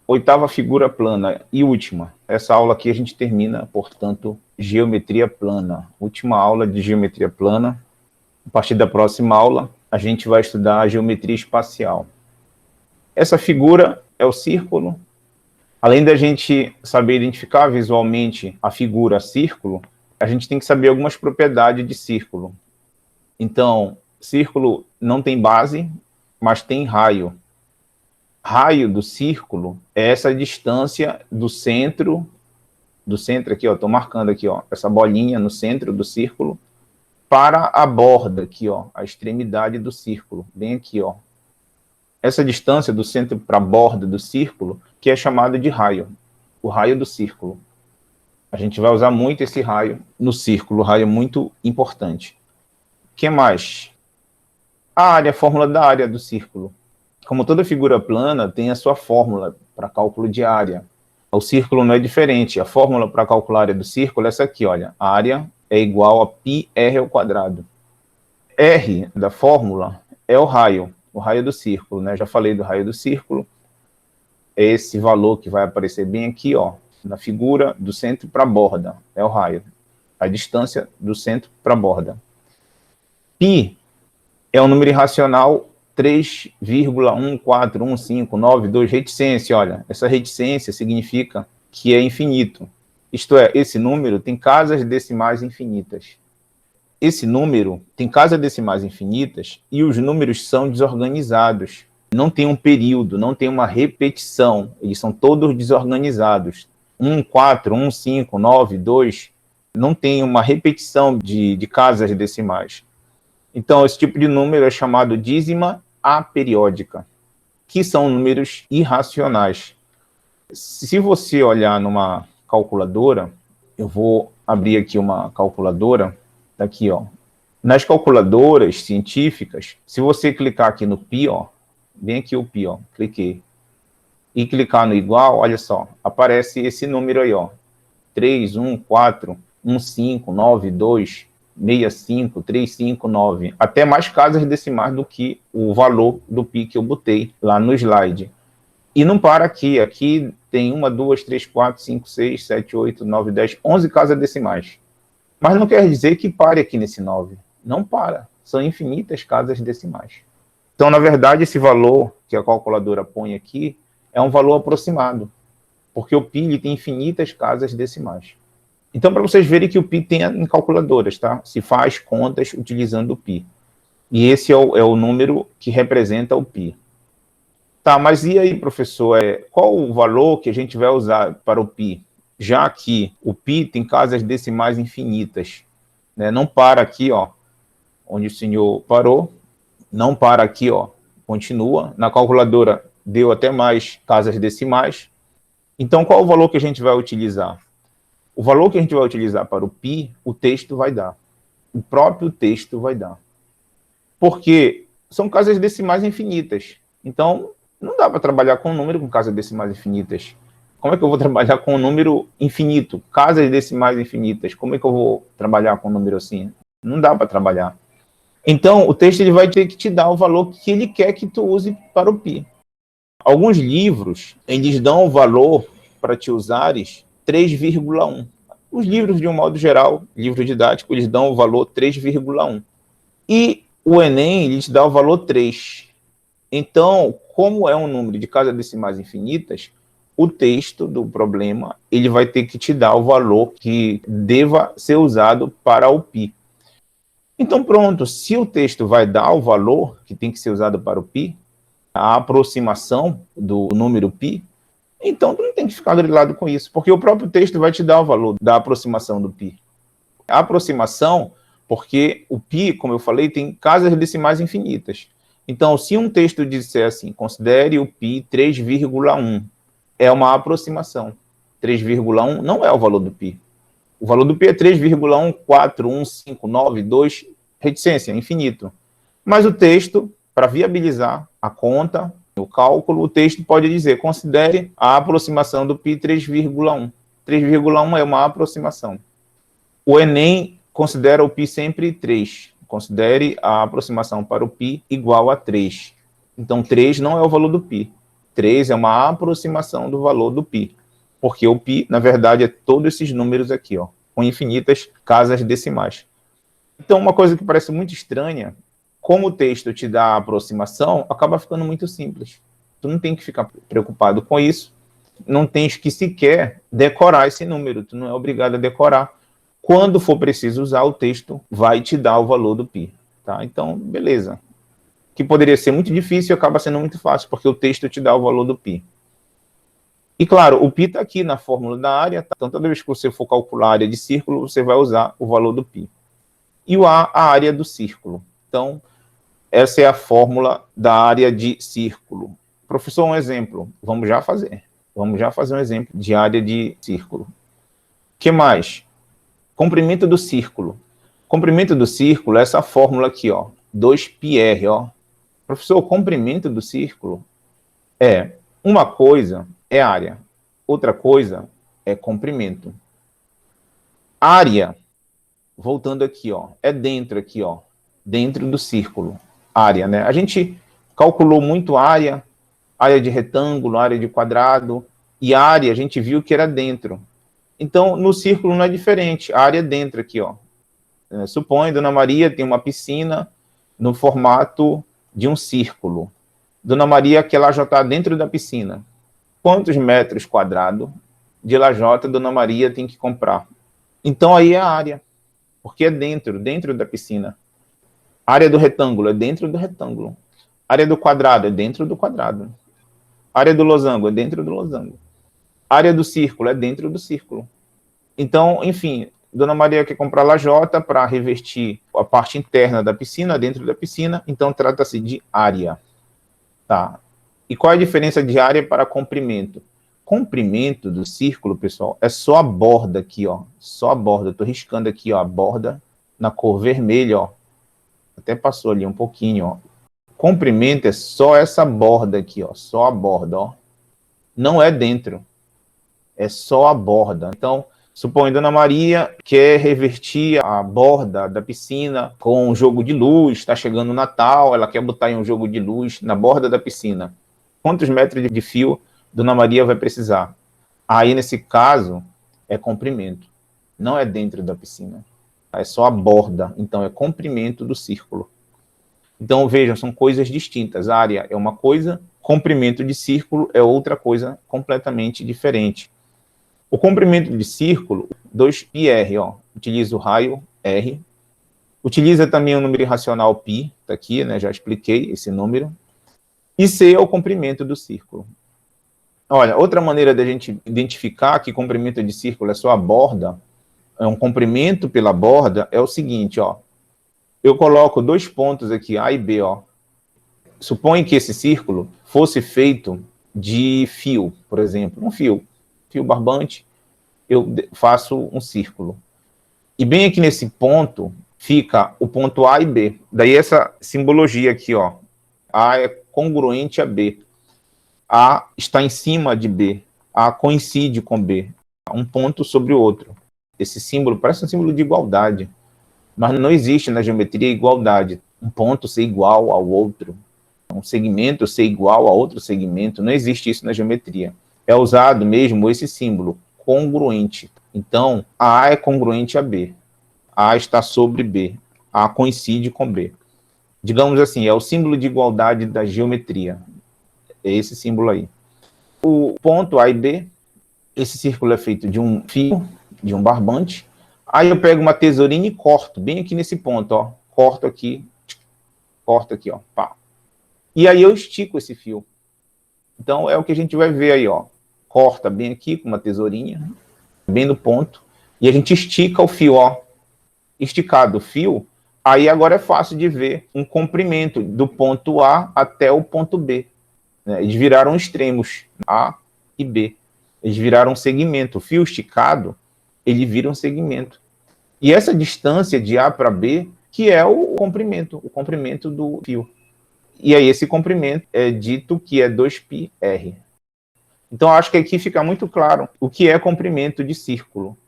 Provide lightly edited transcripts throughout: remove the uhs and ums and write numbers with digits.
oitava figura plana e última. Essa aula aqui a gente termina, portanto, geometria plana. Última aula de geometria plana. A partir da próxima aula, a gente vai estudar a geometria espacial. Essa figura é o círculo. Além da gente saber identificar visualmente a figura círculo, a gente tem que saber algumas propriedades de círculo. Então, círculo não tem base, mas tem raio. Raio do círculo é essa distância do centro aqui, ó, estou marcando aqui, ó, essa bolinha no centro do círculo, para a borda aqui, ó, a extremidade do círculo, bem aqui, ó. Essa distância do centro para a borda do círculo, que é chamada de raio, o raio do círculo. A gente vai usar muito esse raio no círculo, raio muito importante. O que mais? A área, a fórmula da área do círculo. Como toda figura plana, tem a sua fórmula para cálculo de área. O círculo não é diferente. A fórmula para calcular a área do círculo é essa aqui, olha. A área é igual a πr ao quadrado. R da fórmula é o raio do círculo, né? Já falei do raio do círculo. É esse valor que vai aparecer bem aqui, ó, na figura, do centro para a borda. É o raio. A distância do centro para a borda. Π é um número irracional 3,14159,2, reticência, olha. Essa reticência significa que é infinito. Isto é, esse número tem casas decimais infinitas. Esse número tem casas decimais infinitas e os números são desorganizados. Não tem um período, não tem uma repetição. Eles são todos desorganizados. 1, 4, 1, 5, 9, 2. Não tem uma repetição de casas decimais. Então, esse tipo de número é chamado dízima aperiódica, que são números irracionais. Se você olhar numa calculadora, eu vou abrir aqui uma calculadora, tá aqui, ó. Nas calculadoras científicas, se você clicar aqui no π, ó, vem aqui o π, ó, cliquei, e clicar no igual, olha só, aparece esse número aí, ó, 3, 1, 4, 1, 5, 9, 2, 65, 359, até mais casas decimais do que o valor do π que eu botei lá no slide. E não para aqui, aqui tem 1, 2, 3, 4, 5, 6, 7, 8, 9, 10, 11 casas decimais. Mas não quer dizer que pare aqui nesse 9. Não para, são infinitas casas decimais. Então, na verdade, esse valor que a calculadora põe aqui é um valor aproximado, porque o π tem infinitas casas decimais. Então, para vocês verem que o π tem em calculadoras, tá? Se faz contas utilizando o π. E esse é o número que representa o π. Tá, mas e aí, professor? Qual o valor que a gente vai usar para o π? Já que o π tem casas decimais infinitas, né? Não para aqui, ó, onde o senhor parou. Não para aqui, ó, continua. Na calculadora deu até mais casas decimais. Então, qual o valor que a gente vai utilizar? O valor que a gente vai utilizar para o π, o texto vai dar. O próprio texto vai dar. Porque são casas decimais infinitas. Então, não dá para trabalhar com um número com casas decimais infinitas. Como é que eu vou trabalhar com um número infinito? Casas decimais infinitas. Como é que eu vou trabalhar com um número assim? Não dá para trabalhar. Então, o texto ele vai ter que te dar o valor que ele quer que tu use para o π. Alguns livros, eles dão o valor para te usares 3,1. Os livros, de um modo geral, livro didático, eles dão o valor 3,1. E o Enem, ele te dá o valor 3. Então, como é um número de casas decimais infinitas, o texto do problema, ele vai ter que te dar o valor que deva ser usado para o π. Então, pronto, se o texto vai dar o valor que tem que ser usado para o π, a aproximação do número π, então tu não tem que ficar grilado com isso, porque o próprio texto vai te dar o valor da aproximação do π. A aproximação, porque o π, como eu falei, tem casas decimais infinitas. Então, se um texto disser assim, considere o π 3,1, é uma aproximação. 3,1 não é o valor do π. O valor do π é 3,14159,2, reticência, infinito. Mas o texto, para viabilizar a conta, o cálculo, o texto pode dizer, considere a aproximação do π 3,1. 3,1 é uma aproximação. O Enem considera o π sempre 3. Considere a aproximação para o π igual a 3. Então, 3 não é o valor do π. 3 é uma aproximação do valor do π, porque o π, na verdade, é todos esses números aqui, ó, com infinitas casas decimais. Então, uma coisa que parece muito estranha, como o texto te dá a aproximação, acaba ficando muito simples. Tu não tem que ficar preocupado com isso, não tens que sequer decorar esse número, tu não é obrigado a decorar. Quando for preciso usar, o texto vai te dar o valor do π, tá? Então, beleza. Que poderia ser muito difícil, acaba sendo muito fácil, porque o texto te dá o valor do π. E claro, o π está aqui na fórmula da área, tá? Então toda vez que você for calcular a área de círculo, você vai usar o valor do π. E o A, a área do círculo. Então, essa é a fórmula da área de círculo. Professor, um exemplo. Vamos já fazer. Vamos já fazer um exemplo de área de círculo. O que mais? Comprimento do círculo. Comprimento do círculo é essa fórmula aqui, ó. 2πr, ó. Professor, o comprimento do círculo é uma coisa é área, outra coisa é comprimento. Área, voltando aqui, ó, é dentro aqui, ó, dentro do círculo. Área, né? A gente calculou muito área de retângulo, área de quadrado, e área a gente viu que era dentro. Então, no círculo não é diferente, a área é dentro aqui, ó. Supõe, Dona Maria tem uma piscina no formato de um círculo. Dona Maria quer lajotar dentro da piscina. Quantos metros quadrados de lajota Dona Maria tem que comprar? Então aí é a área, porque é dentro da piscina. A área do retângulo é dentro do retângulo. A área do quadrado é dentro do quadrado. A área do losango é dentro do losango. A área do círculo é dentro do círculo. Então, enfim, Dona Maria quer comprar lajota para revestir a parte interna da piscina, dentro da piscina, então trata-se de área. Tá. E qual é a diferença de área para comprimento? Comprimento do círculo, pessoal, é só a borda aqui, ó. Só a borda. Estou riscando aqui, ó, a borda na cor vermelha, ó. Até passou ali um pouquinho, ó. Comprimento é só essa borda aqui, ó. Só a borda, ó. Não é dentro. É só a borda. Então, suponha Dona Maria quer revertir a borda da piscina com um jogo de luz, está chegando o Natal, ela quer botar em um jogo de luz na borda da piscina. Quantos metros de fio Dona Maria vai precisar? Aí, nesse caso, é comprimento. Não é dentro da piscina. É só a borda. Então, é comprimento do círculo. Então, vejam, são coisas distintas. A área é uma coisa, comprimento de círculo é outra coisa completamente diferente. O comprimento de círculo, 2πr, ó, utiliza o raio R. Utiliza também o número irracional π, está aqui, né, já expliquei esse número. E C é o comprimento do círculo. Olha, outra maneira de a gente identificar que comprimento de círculo é só a borda, é um comprimento pela borda, é o seguinte, ó. Eu coloco 2 pontos aqui, A e B, ó. Suponha que esse círculo fosse feito de fio, por exemplo, um fio barbante, eu faço um círculo. E bem aqui nesse ponto fica o ponto A e B. Daí essa simbologia aqui, ó. A é congruente a B. A está em cima de B. A coincide com B. Um ponto sobre o outro. Esse símbolo parece um símbolo de igualdade. Mas não existe na geometria igualdade. Um ponto ser igual ao outro. Um segmento ser igual a outro segmento. Não existe isso na geometria. É usado mesmo esse símbolo, congruente. Então, A é congruente a B. A está sobre B. A coincide com B. Digamos assim, é o símbolo de igualdade da geometria. É esse símbolo aí. O ponto A e B, esse círculo é feito de um fio, de um barbante. Aí eu pego uma tesourinha e corto, bem aqui nesse ponto, ó. Corto aqui, ó. Pá. E aí eu estico esse fio. Então, é o que a gente vai ver aí, ó. Corta bem aqui com uma tesourinha, bem no ponto. E a gente estica o fio, ó. Esticado o fio, aí agora é fácil de ver um comprimento do ponto A até o ponto B. Eles viraram extremos, A e B. Eles viraram um segmento. O fio esticado, ele vira um segmento. E essa distância de A para B, que é o comprimento do fio. E aí esse comprimento é dito que é 2πr. Então, acho que aqui fica muito claro o que é comprimento de círculo.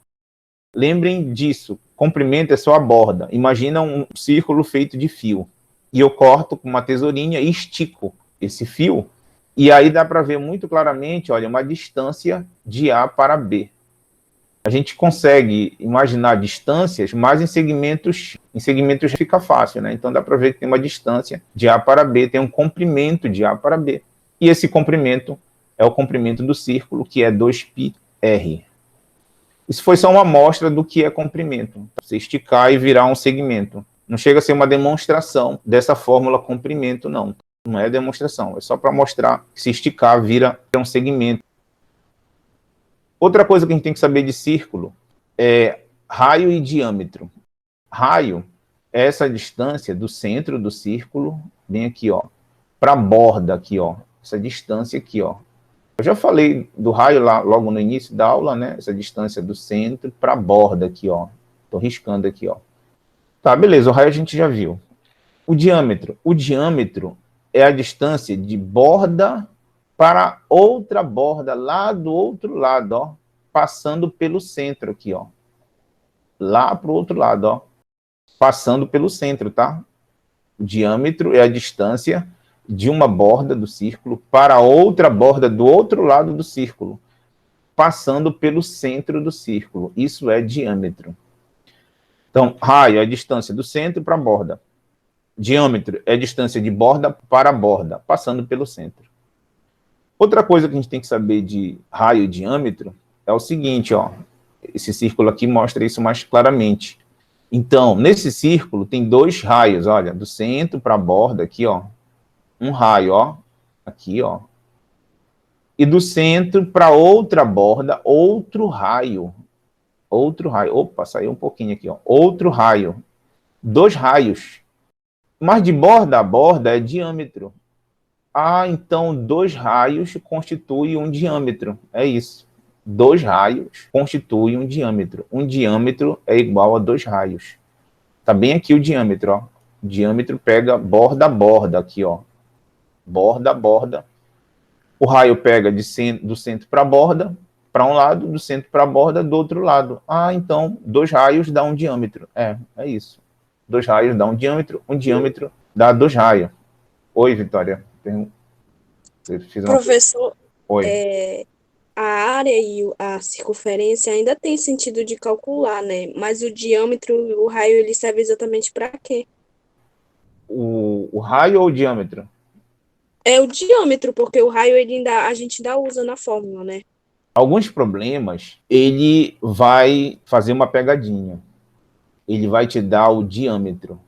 Lembrem disso, comprimento é só a borda. Imagina um círculo feito de fio. E eu corto com uma tesourinha e estico esse fio. E aí dá para ver muito claramente, olha, uma distância de A para B. A gente consegue imaginar distâncias, mas em segmentos fica fácil, né? Então dá para ver que tem uma distância de A para B, tem um comprimento de A para B. E esse comprimento é o comprimento do círculo, que é 2πr. Isso foi só uma amostra do que é comprimento. Você esticar e virar um segmento. Não chega a ser uma demonstração dessa fórmula comprimento, não. Não é demonstração, é só para mostrar que se esticar vira um segmento. Outra coisa que a gente tem que saber de círculo é raio e diâmetro. Raio é essa distância do centro do círculo, bem aqui, ó, para a borda aqui, ó, essa distância aqui, ó. Eu já falei do raio lá logo no início da aula, né? Essa distância do centro para a borda aqui, ó. Tô riscando aqui, ó. Tá, beleza, o raio a gente já viu. O diâmetro é a distância de borda para outra borda, lá do outro lado, ó, passando pelo centro aqui, ó. Lá para o outro lado, ó, passando pelo centro, tá? O diâmetro é a distância de uma borda do círculo para outra borda do outro lado do círculo, passando pelo centro do círculo. Isso é diâmetro. Então, raio é a distância do centro para a borda. Diâmetro é a distância de borda para a borda, passando pelo centro. Outra coisa que a gente tem que saber de raio e diâmetro é o seguinte, ó. Esse círculo aqui mostra isso mais claramente. Então, nesse círculo tem dois raios, olha, do centro para a borda aqui, ó. Um raio, ó, aqui, ó. E do centro para outra borda, outro raio. Outro raio. Opa, saiu um pouquinho aqui, ó. Outro raio. Dois raios. Mas de borda a borda é diâmetro. Ah, então dois raios constituem um diâmetro. É isso. Dois raios constituem um diâmetro. Um diâmetro é igual a dois raios. Tá bem aqui o diâmetro, ó. O diâmetro pega borda a borda aqui, ó. Borda a borda. O raio pega do centro para a borda, para um lado, do centro para a borda, do outro lado. Ah, então dois raios dá um diâmetro. É isso. Dois raios dá um diâmetro dá dois raios. Oi, Vitória. Professor, Oi. a área e a circunferência ainda tem sentido de calcular, né? Mas o diâmetro, o raio, ele serve exatamente para quê? O raio ou o diâmetro? É o diâmetro, porque o raio a gente ainda usa na fórmula, né? Alguns problemas, ele vai fazer uma pegadinha. Ele vai te dar o diâmetro.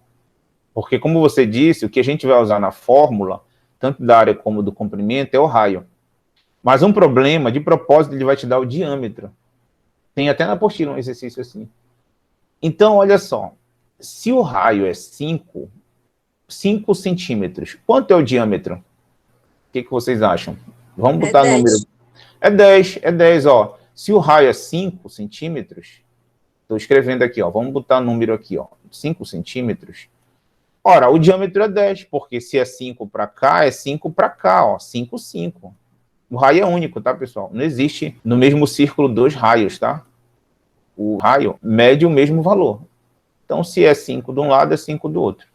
Porque, como você disse, o que a gente vai usar na fórmula, tanto da área como do comprimento, é o raio. Mas um problema, de propósito, ele vai te dar o diâmetro. Tem até na apostila um exercício assim. Então, olha só. Se o raio é 5 centímetros, quanto é o diâmetro? O que vocês acham? Vamos É botar o número. 10. É 10, ó. Se o raio é 5 centímetros, estou escrevendo aqui, ó. Vamos botar o número aqui, ó. 5 centímetros. Ora, o diâmetro é 10, porque se é 5 para cá, é 5 para cá, ó. 5, 5. O raio é único, tá, pessoal? Não existe no mesmo círculo dois raios, tá? O raio mede o mesmo valor. Então, se é 5 de um lado, é 5 do outro.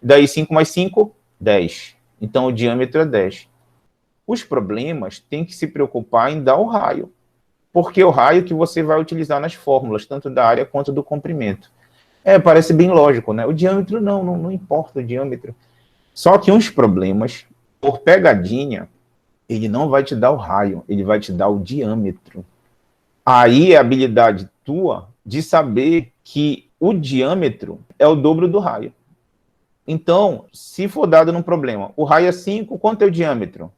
Daí, 5 mais 5, 10. Então, o diâmetro é 10. Os problemas têm que se preocupar em dar o raio, porque é o raio que você vai utilizar nas fórmulas, tanto da área quanto do comprimento. Parece bem lógico, né? O diâmetro não importa o diâmetro. Só que uns problemas, por pegadinha, ele não vai te dar o raio, ele vai te dar o diâmetro. Aí é a habilidade tua de saber que o diâmetro é o dobro do raio. Então, se for dado num problema, o raio é 5, quanto é o diâmetro?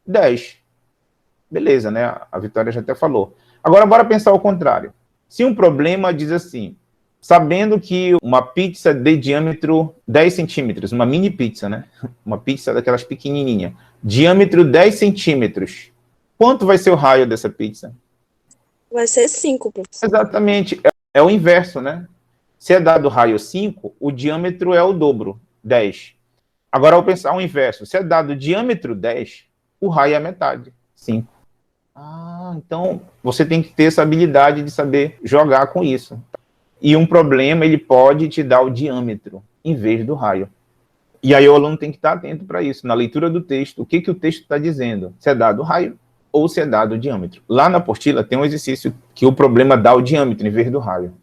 10. Beleza, né? A Vitória já até falou. Agora, bora pensar o contrário. Se um problema diz assim, sabendo que uma pizza de diâmetro 10 centímetros, uma mini pizza, né? Uma pizza daquelas pequenininha, diâmetro 10 centímetros, quanto vai ser o raio dessa pizza? Vai ser 5, professor. Exatamente, é o inverso, né? Se é dado raio 5, o diâmetro é o dobro, 10. Agora, ao pensar o inverso, se é dado diâmetro 10, o raio é a metade, 5. Ah, então você tem que ter essa habilidade de saber jogar com isso. E um problema, ele pode te dar o diâmetro em vez do raio. E aí o aluno tem que estar atento para isso, na leitura do texto, o que, que o texto está dizendo, se é dado o raio ou se é dado o diâmetro. Lá na apostila tem um exercício que o problema dá o diâmetro em vez do raio.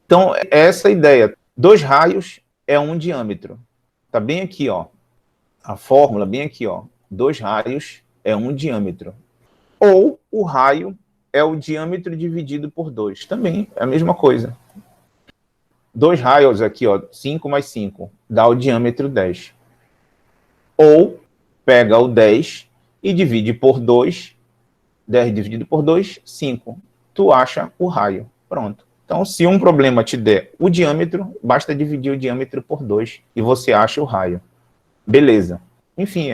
Então, é essa a ideia. 2 raios é 1 diâmetro. Está bem aqui, ó. A fórmula, bem aqui, ó. 2 raios é 1 diâmetro. Ou o raio é o diâmetro dividido por 2. Também é a mesma coisa. 2 raios aqui, ó, 5 mais 5, dá o diâmetro 10. Ou pega o 10 e divide por 2, 10 dividido por 2, 5. Tu acha o raio. Pronto. Então, se um problema te der o diâmetro, basta dividir o diâmetro por 2 e você acha o raio. Beleza. Enfim,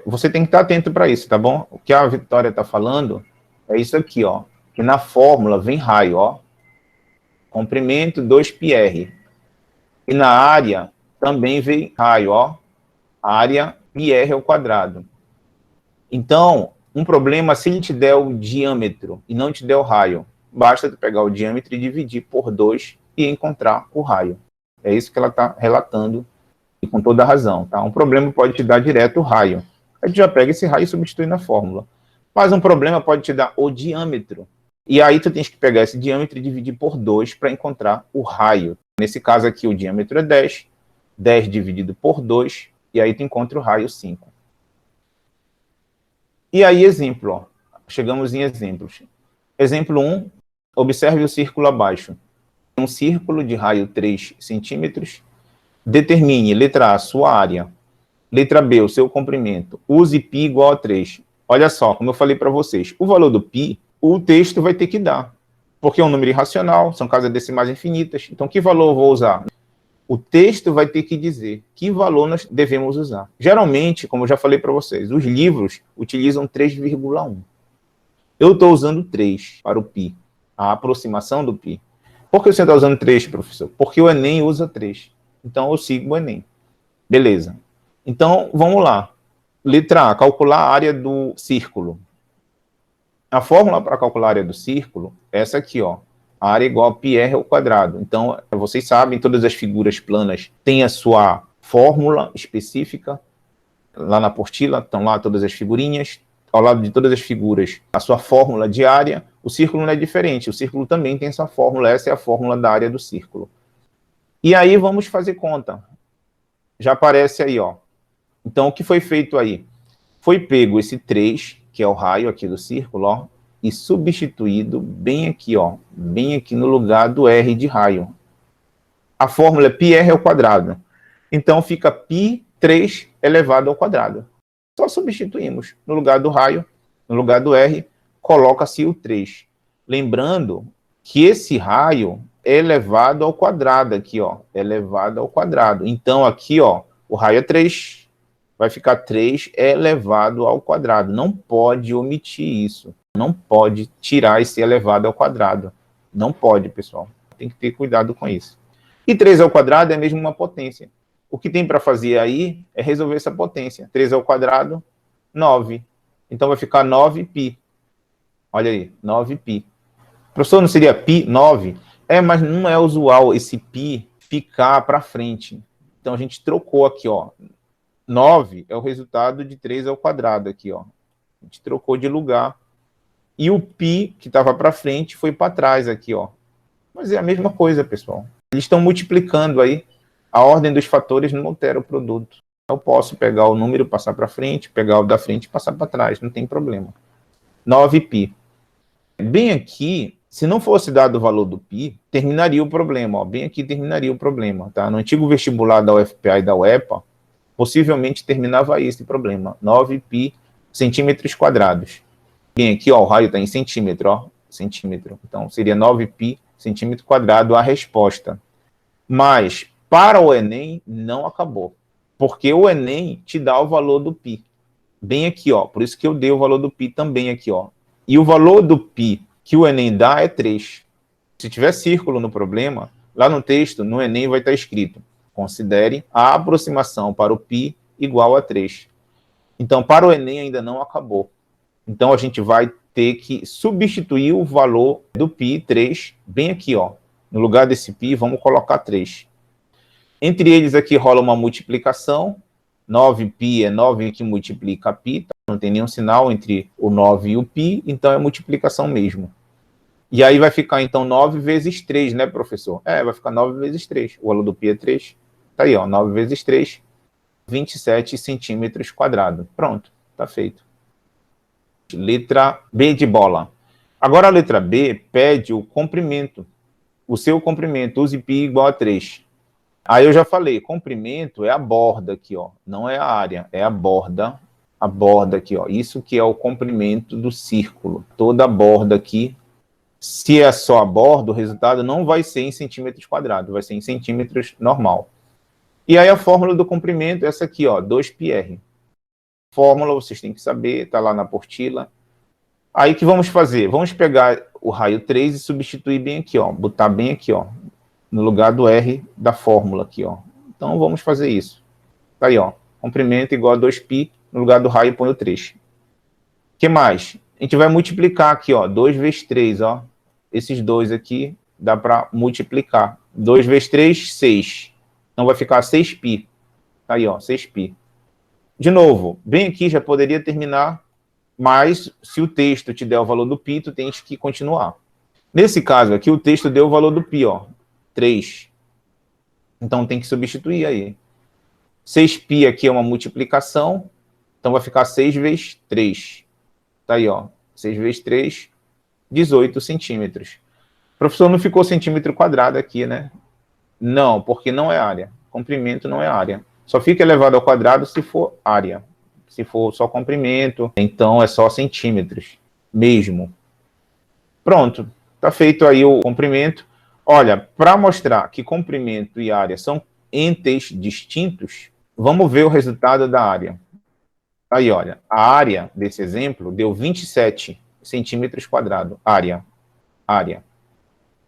você tem que estar atento para isso, tá bom? O que a Vitória está falando é isso aqui, ó. Que na fórmula vem raio, ó. Comprimento 2πr. E na área também vem raio, ó. Área πr ao quadrado. Então, um problema, se ele te der o diâmetro e não te der o raio, basta tu pegar o diâmetro e dividir por 2 e encontrar o raio. É isso que ela está relatando, e com toda a razão. Tá? Um problema pode te dar direto o raio. A gente já pega esse raio e substitui na fórmula. Mas um problema pode te dar o diâmetro. E aí tu tens que pegar esse diâmetro e dividir por 2 para encontrar o raio. Nesse caso aqui, o diâmetro é 10. 10 dividido por 2, e aí tu encontra o raio 5. E aí, exemplo, ó. Chegamos em exemplos. Exemplo 1, observe o círculo abaixo. Um círculo de raio 3 centímetros. Determine, letra A, sua área. Letra B, o seu comprimento. Use π igual a 3. Olha só, como eu falei para vocês, o valor do π, o texto vai ter que dar. Porque é um número irracional, são casas decimais infinitas. Então, que valor eu vou usar? O texto vai ter que dizer que valor nós devemos usar. Geralmente, como eu já falei para vocês, os livros utilizam 3,1. Eu estou usando 3 para o π, a aproximação do π. Por que você está usando 3, professor? Porque o Enem usa 3. Então, eu sigo o Enem. Beleza. Então, vamos lá. Letra A, calcular a área do círculo. A fórmula para calcular a área do círculo é essa aqui, ó. A área é igual a πr ao quadrado. Então, vocês sabem, todas as figuras planas têm a sua fórmula específica. Lá na apostila estão lá todas as figurinhas. Ao lado de todas as figuras, a sua fórmula de área. O círculo não é diferente. O círculo também tem sua fórmula. Essa é a fórmula da área do círculo. E aí, vamos fazer conta. Já aparece aí, ó. Então, o que foi feito aí? Foi pego esse 3, que é o raio aqui do círculo, ó, e substituído bem aqui, ó, bem aqui no lugar do R de raio. A fórmula é πr ao quadrado. Então, fica π3 elevado ao quadrado. Só substituímos. No lugar do raio, no lugar do R, coloca-se o 3. Lembrando que esse raio é elevado ao quadrado aqui, ó. Elevado ao quadrado. Então, aqui, ó, o raio é 3, vai ficar 3 elevado ao quadrado. Não pode omitir isso. Não pode tirar esse elevado ao quadrado. Não pode, pessoal. Tem que ter cuidado com isso. E 3 ao quadrado é mesmo uma potência. O que tem para fazer aí é resolver essa potência. 3 ao quadrado, 9. Então vai ficar 9π. Olha aí, 9π. Professor, não seria π, 9? Mas não é usual esse π ficar para frente. Então a gente trocou aqui, ó. 9 é o resultado de 3 ao quadrado aqui, ó. A gente trocou de lugar. E o π, que estava para frente, foi para trás aqui, ó. Mas é a mesma coisa, pessoal. Eles estão multiplicando aí. A ordem dos fatores não altera o produto. Eu posso pegar o número, passar para frente, pegar o da frente e passar para trás. Não tem problema. 9π. Bem aqui, se não fosse dado o valor do π, terminaria o problema. Ó. Bem aqui terminaria o problema. Tá? No antigo vestibular da UFPA e da UEPA, possivelmente terminava aí esse problema. 9π centímetros quadrados. Bem, aqui, ó, o raio está em centímetro, ó, centímetro. Então, seria 9π centímetro quadrado a resposta. Mas, para o Enem, não acabou. Porque o Enem te dá o valor do π. Bem aqui, ó. Por isso que eu dei o valor do π também aqui, ó. E o valor do π que o Enem dá é 3. Se tiver círculo no problema, lá no texto, no Enem vai estar escrito: considere a aproximação para o π igual a 3. Então, para o Enem ainda não acabou. Então, a gente vai ter que substituir o valor do π, 3, bem aqui, ó. No lugar desse π, vamos colocar 3. Entre eles aqui rola uma multiplicação. 9π é 9 que multiplica π, tá? Não tem nenhum sinal entre o 9 e o π, então é multiplicação mesmo. E aí vai ficar, então, 9 vezes 3, né, professor? Vai ficar 9 vezes 3. O valor do π é 3. Tá aí, ó, 9 vezes 3, 27 centímetros quadrados. Pronto, tá feito. Letra B de bola. Agora a letra B pede o comprimento. O seu comprimento, use π igual a 3. Aí eu já falei, comprimento é a borda aqui, ó, não é a área, é a borda aqui, ó. Isso que é o comprimento do círculo. Toda a borda aqui, se é só a borda, o resultado não vai ser em centímetros quadrados, vai ser em centímetros normal. E aí a fórmula do comprimento é essa aqui, ó, 2πr. Fórmula vocês têm que saber, tá lá na apostila. Aí o que vamos fazer? Vamos pegar o raio 3 e substituir bem aqui, ó, botar bem aqui, ó, no lugar do R da fórmula aqui, ó. Então, vamos fazer isso. Tá aí, ó. Comprimento igual a 2π, no lugar do raio põe o 3. O que mais? A gente vai multiplicar aqui, ó. 2 vezes 3, ó. Esses dois aqui dá para multiplicar. 2 vezes 3, 6. Então, vai ficar 6π. Tá aí, ó, 6π. De novo, bem aqui já poderia terminar, mas se o texto te der o valor do π, tu tens que continuar. Nesse caso aqui, o texto deu o valor do π, ó. 3. Então tem que substituir aí. 6π aqui é uma multiplicação, então vai ficar 6 vezes 3. Tá aí, ó. 6 vezes 3, 18 centímetros. Professor, não ficou centímetro quadrado aqui, né? Não, porque não é área. Comprimento não é área. Só fica elevado ao quadrado se for área. Se for só comprimento, então é só centímetros mesmo. Pronto. Tá feito aí o comprimento. Olha, para mostrar que comprimento e área são entes distintos, vamos ver o resultado da área. Aí, olha, a área desse exemplo deu 27 centímetros quadrados. Área.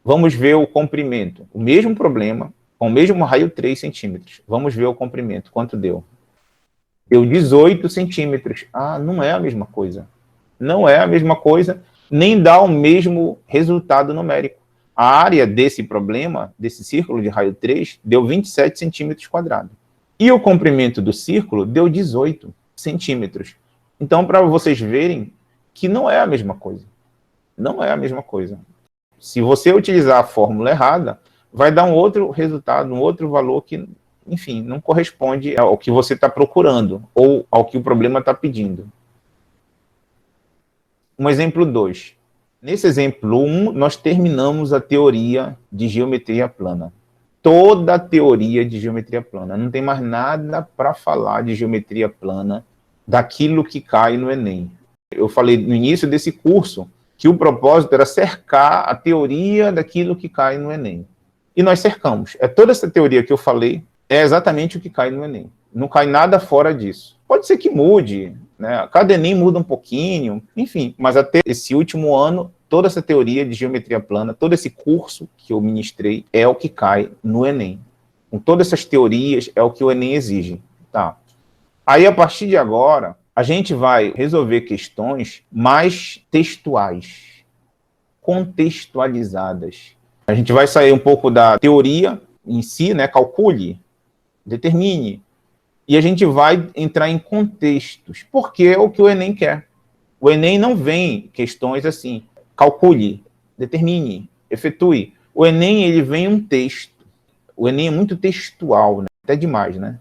Vamos ver o comprimento. O mesmo problema, com o mesmo raio, 3 centímetros. Vamos ver o comprimento. Quanto deu? Deu 18 centímetros. Ah, não é a mesma coisa. Não é a mesma coisa, nem dá o mesmo resultado numérico. A área desse problema, desse círculo de raio 3, deu 27 centímetros quadrados. E o comprimento do círculo deu 18 centímetros. Então, para vocês verem que não é a mesma coisa. Não é a mesma coisa. Se você utilizar a fórmula errada, vai dar um outro resultado, um outro valor que, enfim, não corresponde ao que você está procurando ou ao que o problema está pedindo. Um exemplo 2. Nesse exemplo 1, nós terminamos a teoria de geometria plana. Toda a teoria de geometria plana. Não tem mais nada para falar de geometria plana daquilo que cai no Enem. Eu falei no início desse curso que o propósito era cercar a teoria daquilo que cai no Enem. E nós cercamos. Toda essa teoria que eu falei é exatamente o que cai no Enem. Não cai nada fora disso. Pode ser que mude, né? Cada Enem muda um pouquinho, enfim, mas até esse último ano, toda essa teoria de geometria plana, todo esse curso que eu ministrei é o que cai no Enem. Com todas essas teorias é o que o Enem exige, tá? Aí, a partir de agora, a gente vai resolver questões mais textuais, contextualizadas. A gente vai sair um pouco da teoria em si, né? Calcule, determine. E a gente vai entrar em contextos, porque é o que o Enem quer. O Enem não vem questões assim, calcule, determine, efetue. O Enem, ele vem um texto. O Enem é muito textual, né? Até demais, né?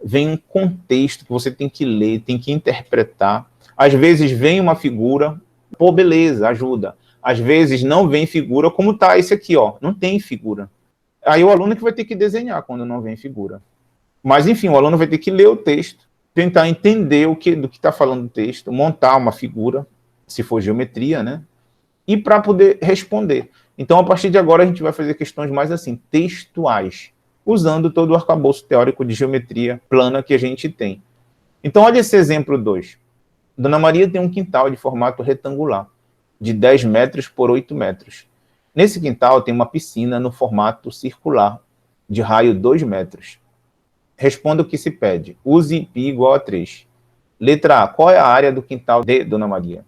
Vem um contexto que você tem que ler, tem que interpretar. Às vezes vem uma figura, pô, beleza, ajuda. Às vezes não vem figura, como tá esse aqui, ó, não tem figura. Aí o aluno que vai ter que desenhar quando não vem figura. Mas, enfim, o aluno vai ter que ler o texto, tentar entender do que está falando o texto, montar uma figura, se for geometria, né? E para poder responder. Então, a partir de agora, a gente vai fazer questões mais assim, textuais, usando todo o arcabouço teórico de geometria plana que a gente tem. Então, olha esse exemplo 2. Dona Maria tem um quintal de formato retangular, de 10 metros por 8 metros. Nesse quintal tem uma piscina no formato circular, de raio 2 metros. Responda o que se pede. Use π igual a 3. Letra A. Qual é a área do quintal de Dona Maria?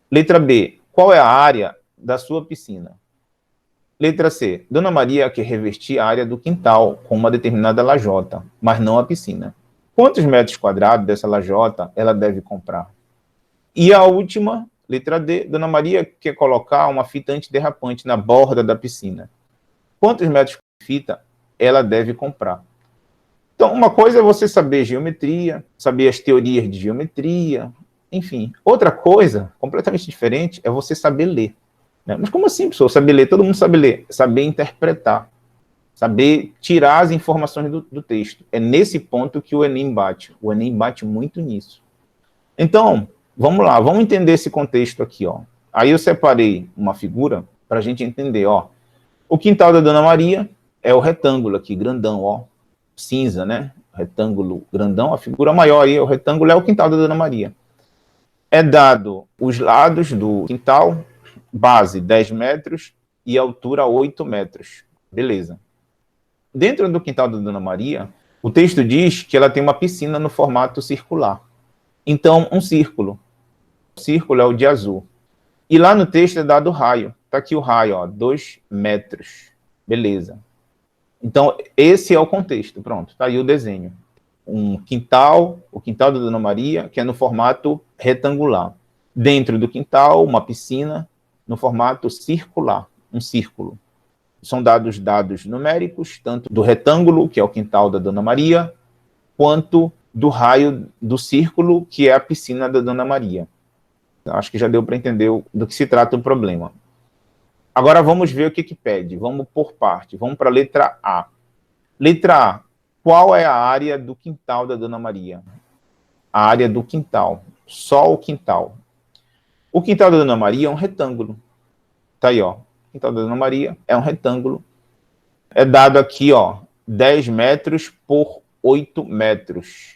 Letra B. Qual é a área da sua piscina? Letra C. Dona Maria quer revestir a área do quintal com uma determinada lajota, mas não a piscina. Quantos metros quadrados dessa lajota ela deve comprar? E a última, letra D. Dona Maria quer colocar uma fita antiderrapante na borda da piscina. Quantos metros de fita ela deve comprar? Então, uma coisa é você saber geometria, saber as teorias de geometria, enfim. Outra coisa, completamente diferente, é você saber ler. Né? Mas como assim, pessoal? Saber ler? Todo mundo sabe ler. Saber interpretar. Saber tirar as informações do texto. É nesse ponto que o Enem bate. O Enem bate muito nisso. Então, vamos lá. Vamos entender esse contexto aqui. Ó. Aí eu separei uma figura para a gente entender. Ó. O quintal da Dona Maria é o retângulo aqui, grandão, ó. Cinza, né? Retângulo grandão. A figura maior aí, o retângulo é o quintal da Dona Maria. É dado os lados do quintal, base 10 metros e altura 8 metros. Beleza. Dentro do quintal da Dona Maria, o texto diz que ela tem uma piscina no formato circular. Então, um círculo. O círculo é o de azul. E lá no texto é dado o raio. Está aqui o raio, ó, 2 metros. Beleza. Então, esse é o contexto. Pronto, está aí o desenho. Um quintal, o quintal da Dona Maria, que é no formato retangular. Dentro do quintal, uma piscina no formato circular, um círculo. São dados numéricos, tanto do retângulo, que é o quintal da Dona Maria, quanto do raio do círculo, que é a piscina da Dona Maria. Acho que já deu para entender do que se trata o problema. Agora vamos ver o que pede. Vamos por parte. Vamos para a letra A. Letra A. Qual é a área do quintal da Dona Maria? A área do quintal. Só o quintal. O quintal da Dona Maria é um retângulo. Tá aí, ó. O quintal da Dona Maria é um retângulo. É dado aqui, ó, 10 metros por 8 metros.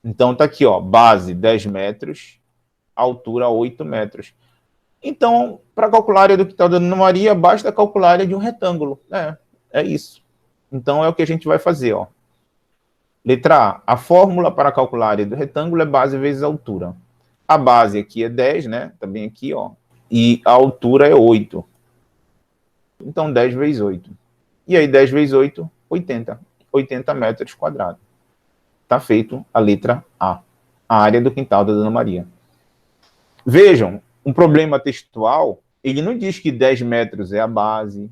Então tá aqui, ó, base 10 metros, altura 8 metros. Então, para calcular a área do quintal da Dona Maria, basta calcular a área de um retângulo. É isso. Então, é o que a gente vai fazer, ó. Letra A. A fórmula para calcular a área do retângulo é base vezes altura. A base aqui é 10, né? Também aqui, ó. E a altura é 8. Então, 10 vezes 8. E aí, 10 vezes 8, 80. 80 metros quadrados. Está feito a letra A. A área do quintal da Dona Maria. Vejam, um problema textual, ele não diz que 10 metros é a base,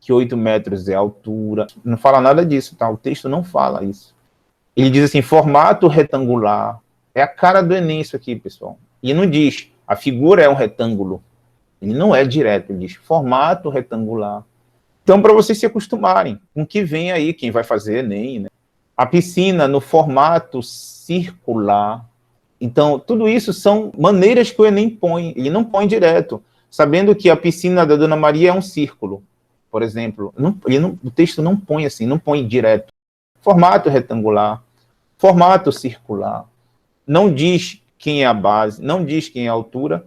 que 8 metros é a altura. Não fala nada disso, tá? O texto não fala isso. Ele diz assim, formato retangular. É a cara do Enem isso aqui, pessoal. E não diz, a figura é um retângulo. Ele não é direto, ele diz formato retangular. Então, para vocês se acostumarem com o que vem aí, quem vai fazer Enem, né? A piscina no formato circular. Então, tudo isso são maneiras que o Enem põe. Ele não põe direto, sabendo que a piscina da Dona Maria é um círculo, por exemplo. O texto não põe assim, não põe direto. Formato retangular, formato circular. Não diz quem é a base, não diz quem é a altura.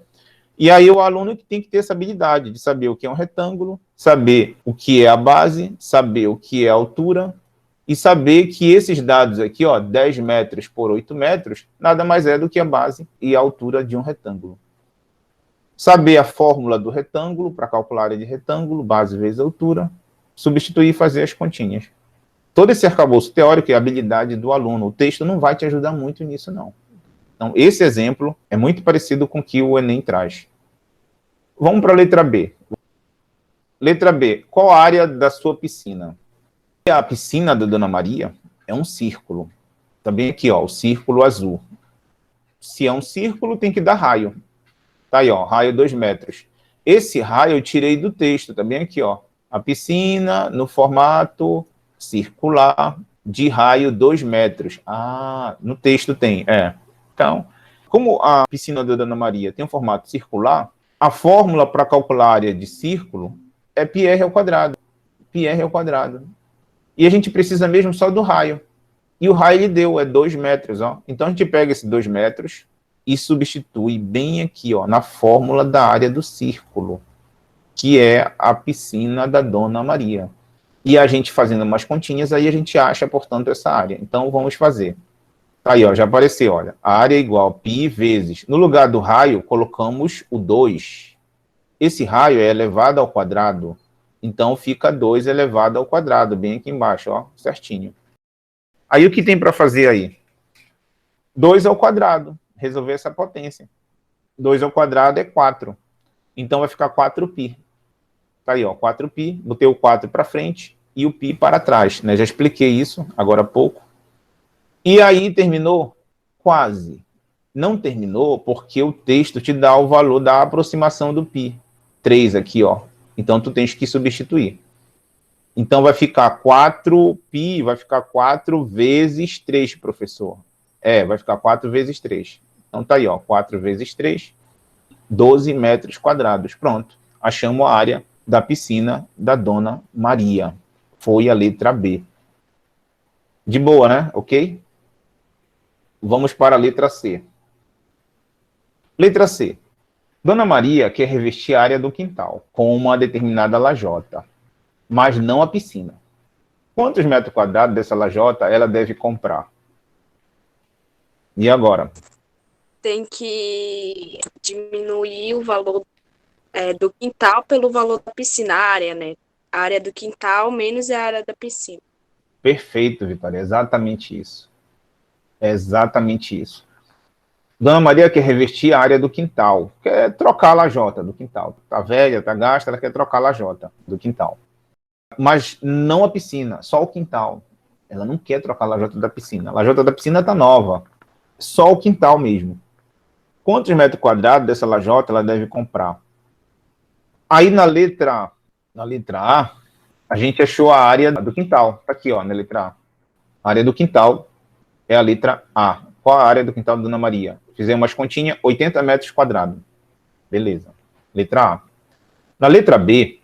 E aí o aluno que tem que ter essa habilidade de saber o que é um retângulo, saber o que é a base, saber o que é a altura, e saber que esses dados aqui, ó, 10 metros por 8 metros, nada mais é do que a base e a altura de um retângulo. Saber a fórmula do retângulo, para calcular a área de retângulo, base vezes altura, substituir e fazer as continhas. Todo esse arcabouço teórico é a habilidade do aluno. O texto não vai te ajudar muito nisso, não. Então, esse exemplo é muito parecido com o que o Enem traz. Vamos para a letra B. Letra B. Qual a área da sua piscina? A piscina da Dona Maria é um círculo. Também aqui, ó, o círculo azul. Se é um círculo, tem que dar raio. Tá aí, ó, raio 2 metros. Esse raio eu tirei do texto, também aqui, ó. A piscina no formato circular de raio 2 metros. Ah, no texto tem, Então, como a piscina da Dona Maria tem um formato circular, a fórmula para calcular a área de círculo é πr ao quadrado. πr ao quadrado. E a gente precisa mesmo só do raio. E o raio ele deu, é 2 metros, ó. Então a gente pega esses 2 metros e substitui bem aqui, ó, na fórmula da área do círculo, que é a piscina da Dona Maria. E a gente fazendo umas continhas, aí a gente acha, portanto, essa área. Então vamos fazer. Tá aí, ó, já apareceu, olha. A área é igual a π vezes. No lugar do raio, colocamos o 2. Esse raio é elevado ao quadrado. Então, fica 2 elevado ao quadrado, bem aqui embaixo, ó, certinho. Aí, o que tem para fazer aí? 2 ao quadrado, resolver essa potência. 2 ao quadrado é 4. Então, vai ficar 4π. Tá aí, ó, 4π. Botei o 4 para frente e o π para trás, né? Já expliquei isso agora há pouco. E aí, terminou? Quase. Não terminou porque o texto te dá o valor da aproximação do π. 3 aqui, ó. Então, tu tens que substituir. Então, vai ficar 4π, vai ficar 4 vezes 3, professor. Vai ficar 4 vezes 3. Então, tá aí, ó, 4 vezes 3, 12 metros quadrados. Pronto. Achamos a área da piscina da Dona Maria. Foi a letra B. De boa, né? Ok? Vamos para a letra C. Letra C. Dona Maria quer revestir a área do quintal com uma determinada lajota, mas não a piscina. Quantos metros quadrados dessa lajota ela deve comprar? E agora? Tem que diminuir o valor do quintal pelo valor da piscina, a área, né? A área do quintal menos a área da piscina. Perfeito, Vitória. Exatamente isso. É exatamente isso. Dona Maria quer revestir a área do quintal. Quer trocar a lajota do quintal. Tá velha, tá gasta, ela quer trocar a lajota do quintal. Mas não a piscina, só o quintal. Ela não quer trocar a lajota da piscina. A lajota da piscina tá nova. Só o quintal mesmo. Quantos metros quadrados dessa lajota ela deve comprar? Aí na letra A, a gente achou a área do quintal. Tá aqui, ó, na letra A. A área do quintal é a letra A. Qual a área do quintal da Dona Maria? Fizemos umas continhas, 80 metros quadrados. Beleza. Letra A. Na letra B,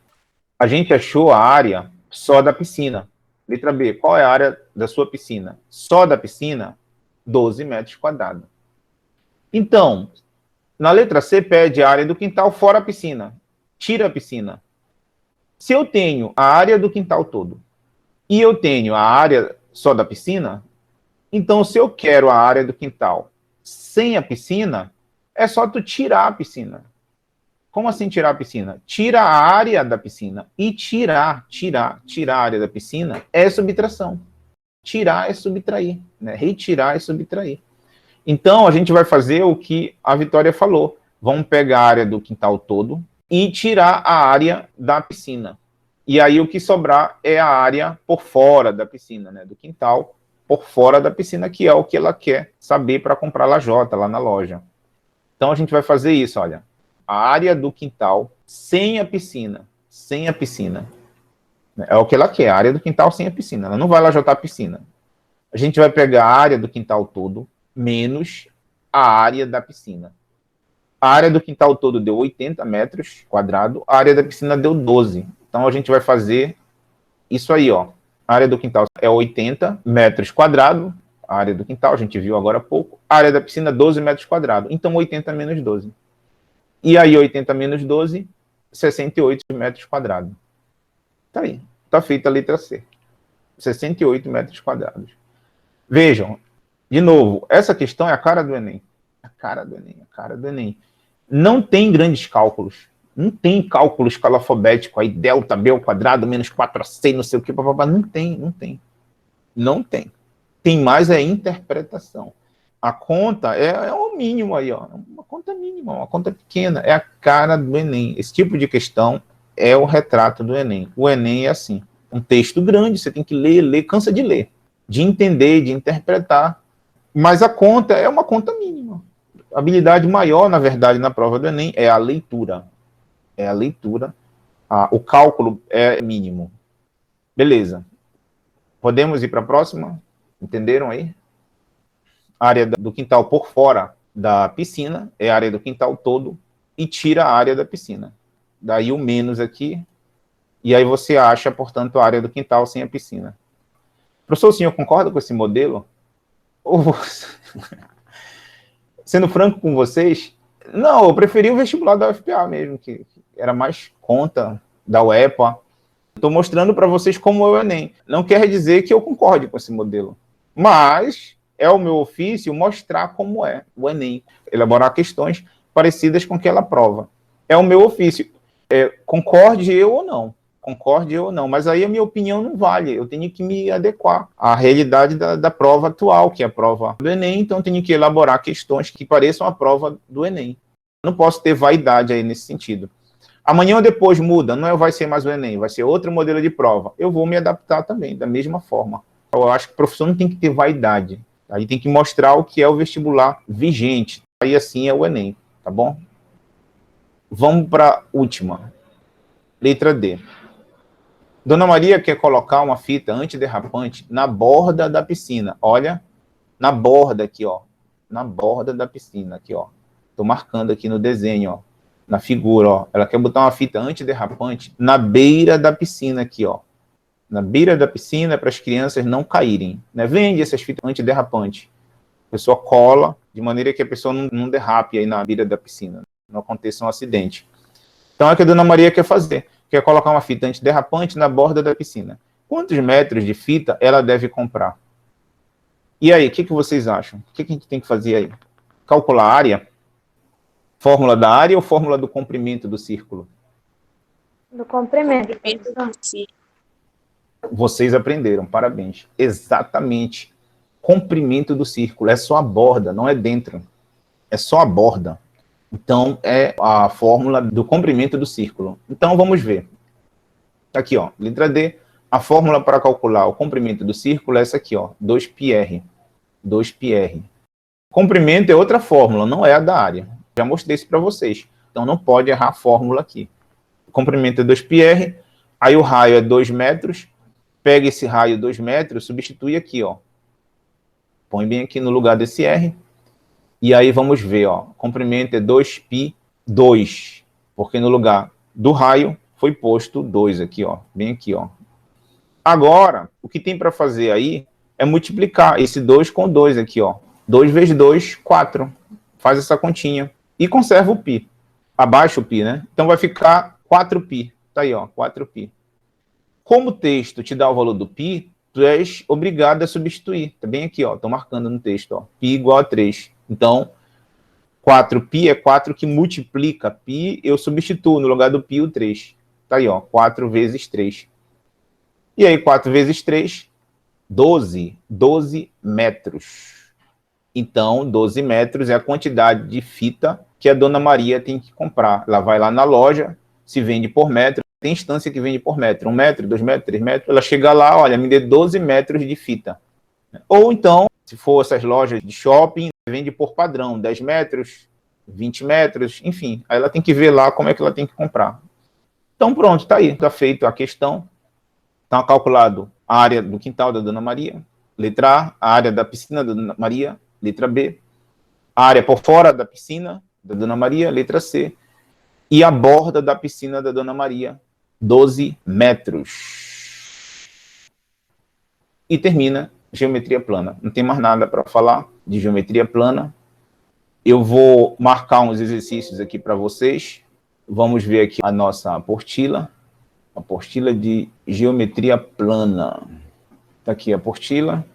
a gente achou a área só da piscina. Letra B, qual é a área da sua piscina? Só da piscina, 12 metros quadrados. Então, na letra C, pede a área do quintal fora a piscina. Tira a piscina. Se eu tenho a área do quintal todo e eu tenho a área só da piscina, então se eu quero a área do quintal sem a piscina, é só tu tirar a piscina. Como assim tirar a piscina? Tira a área da piscina. E tirar a área da piscina é subtração. Tirar é subtrair, né? Retirar é subtrair. Então, a gente vai fazer o que a Vitória falou. Vamos pegar a área do quintal todo e tirar a área da piscina. E aí, o que sobrar é a área por fora da piscina, né? Do quintal, por fora da piscina, que é o que ela quer saber para comprar lajota lá na loja. Então, a gente vai fazer isso, olha. A área do quintal sem a piscina. Sem a piscina. É o que ela quer, a área do quintal sem a piscina. Ela não vai lajotar a piscina. A gente vai pegar a área do quintal todo menos a área da piscina. A área do quintal todo deu 80 metros quadrados, a área da piscina deu 12. Então, a gente vai fazer isso aí, ó. A área do quintal é 80 metros quadrados, a área do quintal, a gente viu agora há pouco. A área da piscina, 12 metros quadrados. Então, 80 menos 12. E aí, 80 menos 12, 68 metros quadrados. Tá aí. Tá feita a letra C. 68 metros quadrados. Vejam, de novo, essa questão é a cara do Enem. A cara do Enem, a cara do Enem. Não tem grandes cálculos. Não tem cálculo escalafobético aí, delta B ao quadrado, menos 4AC, não sei o que, papapá. Não tem, não tem. Não tem. Tem mais é interpretação. A conta é o mínimo aí, ó. Uma conta mínima, uma conta pequena. É a cara do Enem. Esse tipo de questão é o retrato do Enem. O Enem é assim. Um texto grande, você tem que ler, cansa de ler. De entender, de interpretar. Mas a conta é uma conta mínima. A habilidade maior, na verdade, na prova do Enem é a leitura. É a leitura. O cálculo é mínimo. Beleza. Podemos ir para a próxima? Entenderam aí? A área do quintal por fora da piscina é a área do quintal todo e tira a área da piscina. Daí o menos aqui. E aí você acha, portanto, a área do quintal sem a piscina. Professor, o senhor concorda com esse modelo? Ou você... Sendo franco com vocês, não, eu preferi o vestibular da UFPA mesmo, que era mais conta da UEPA. Estou mostrando para vocês como é o Enem. Não quer dizer que eu concorde com esse modelo, mas é o meu ofício mostrar como é o Enem, elaborar questões parecidas com aquela prova. É o meu ofício. Concorde eu ou não. concorde ou não, mas aí a minha opinião não vale, eu tenho que me adequar à realidade da prova atual, que é a prova do Enem, então eu tenho que elaborar questões que pareçam a prova do Enem. Não posso ter vaidade aí nesse sentido. Amanhã ou depois muda, não vai ser mais o Enem, vai ser outro modelo de prova. Eu vou me adaptar também, da mesma forma. Eu acho que o professor não tem que ter vaidade, aí tem que mostrar o que é o vestibular vigente, aí assim é o Enem, tá bom? Vamos para a última. Letra D. Dona Maria quer colocar uma fita antiderrapante na borda da piscina. Olha, na borda aqui, ó. Na borda da piscina aqui, ó. Estou marcando aqui no desenho, ó. Na figura, ó. Ela quer botar uma fita antiderrapante na beira da piscina aqui, ó. Na beira da piscina para as crianças não caírem. Né? Vende essas fitas antiderrapantes. A pessoa cola de maneira que a pessoa não derrape aí na beira da piscina. Não aconteça um acidente. Então é o que a Dona Maria quer fazer. Quer colocar uma fita antiderrapante na borda da piscina. Quantos metros de fita ela deve comprar? E aí, o que vocês acham? O que a gente tem que fazer aí? Calcular a área? Fórmula da área ou fórmula do comprimento do círculo? Do comprimento. Vocês aprenderam, parabéns. Exatamente. Comprimento do círculo. É só a borda, não é dentro. É só a borda. Então, é a fórmula do comprimento do círculo. Então, vamos ver. Aqui, ó, letra D. A fórmula para calcular o comprimento do círculo é essa aqui, ó, 2πr. 2πr. Comprimento é outra fórmula, não é a da área. Já mostrei isso para vocês. Então, não pode errar a fórmula aqui. O comprimento é 2πr, aí o raio é 2 metros. Pega esse raio 2 metros, substitui aqui, ó. Põe bem aqui no lugar desse R. E aí vamos ver, ó, comprimento é 2π2, porque no lugar do raio foi posto 2 aqui, ó, bem aqui, ó. Agora, o que tem para fazer aí é multiplicar esse 2 com 2 aqui, ó. 2 vezes 2, 4. Faz essa continha. E conserva o π. Abaixa o π, né? Então vai ficar 4π. Tá aí, ó, 4π. Como o texto te dá o valor do π, tu és obrigado a substituir. Tá bem aqui, ó, tô marcando no texto, ó. π igual a 3. Então, 4π é 4 que multiplica π, eu substituo no lugar do π o 3. Tá aí, ó, 4 vezes 3. E aí, 4 vezes 3, 12. 12 metros. Então, 12 metros é a quantidade de fita que a Dona Maria tem que comprar. Ela vai lá na loja, se vende por metro, tem instância que vende por metro, 1 metro, 2 metros, 3 metros, ela chega lá, olha, me dê 12 metros de fita. Ou então, se for essas lojas de shopping, vende por padrão, 10 metros, 20 metros, enfim. Aí ela tem que ver lá como é que ela tem que comprar. Então pronto, tá aí, está feito a questão. Está calculado a área do quintal da Dona Maria, letra A área da piscina da Dona Maria, letra B, a área por fora da piscina da Dona Maria, letra C, e a borda da piscina da Dona Maria, 12 metros. E termina geometria plana. Não tem mais nada para falar de geometria plana. Eu vou marcar uns exercícios aqui para vocês. Vamos ver aqui a nossa apostila. A apostila de geometria plana. Está aqui a apostila.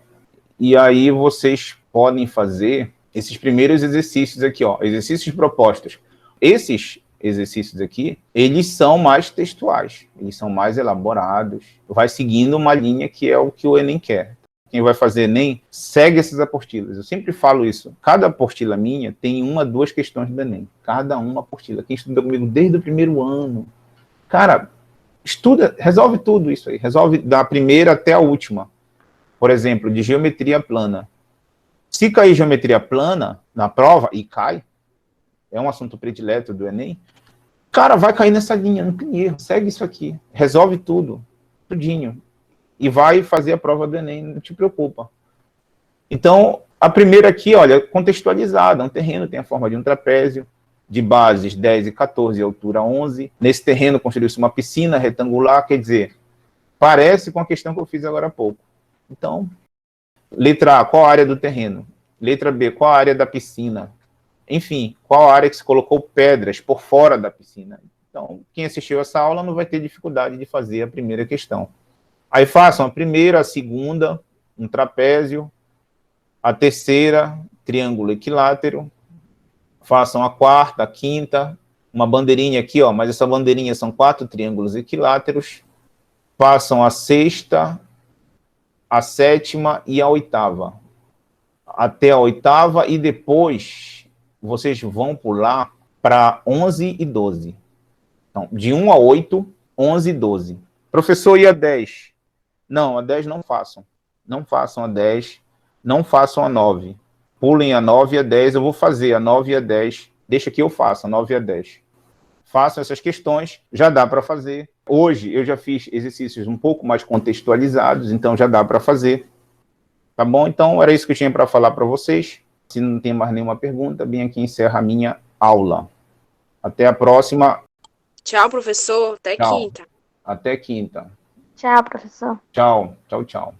E aí vocês podem fazer esses primeiros exercícios aqui, ó, exercícios propostos. Esses exercícios aqui, eles são mais textuais, eles são mais elaborados, vai seguindo uma linha que é o que o Enem quer. Quem vai fazer Enem, segue essas apostilas. Eu sempre falo isso. Cada apostila minha tem 1, 2 questões do Enem. Cada uma apostila. Quem estuda comigo desde o primeiro ano, cara, estuda, resolve tudo isso aí. Resolve da primeira até a última. Por exemplo, de geometria plana. Se cair geometria plana na prova, e cai, é um assunto predileto do Enem, cara, vai cair nessa linha, não tem erro, segue isso aqui, resolve tudo, tudinho, e vai fazer a prova do Enem, não te preocupa. Então, a primeira aqui, olha, contextualizada, um terreno tem a forma de um trapézio, de bases 10 e 14 e altura 11, nesse terreno construiu-se uma piscina retangular, quer dizer, parece com a questão que eu fiz agora há pouco. Então, letra A, qual a área do terreno? Letra B, qual a área da piscina? Enfim, qual a área que se colocou pedras por fora da piscina? Então, quem assistiu essa aula não vai ter dificuldade de fazer a primeira questão. Aí façam a primeira, a segunda, um trapézio, a terceira, triângulo equilátero, façam a quarta, a quinta, uma bandeirinha aqui, ó, mas essa bandeirinha são 4 triângulos equiláteros, façam a sexta, a sétima e a oitava. Até a oitava, e depois vocês vão pular para 11 e 12. Então, de 1 a 8, 11 e 12. Professor, e a 10? Não, a 10 não façam. Não façam a 10, não façam a 9. Pulem a 9 e a 10, eu vou fazer a 9 e a 10. Deixa que eu faça a 9 e a 10. Façam essas questões, já dá para fazer. Hoje eu já fiz exercícios um pouco mais contextualizados, então já dá para fazer. Tá bom? Então era isso que eu tinha para falar para vocês. Se não tem mais nenhuma pergunta, bem aqui encerra a minha aula. Até a próxima. Tchau, professor. Até Tchau. quinta. Até quinta. Tchau, professor. Tchau, tchau, tchau.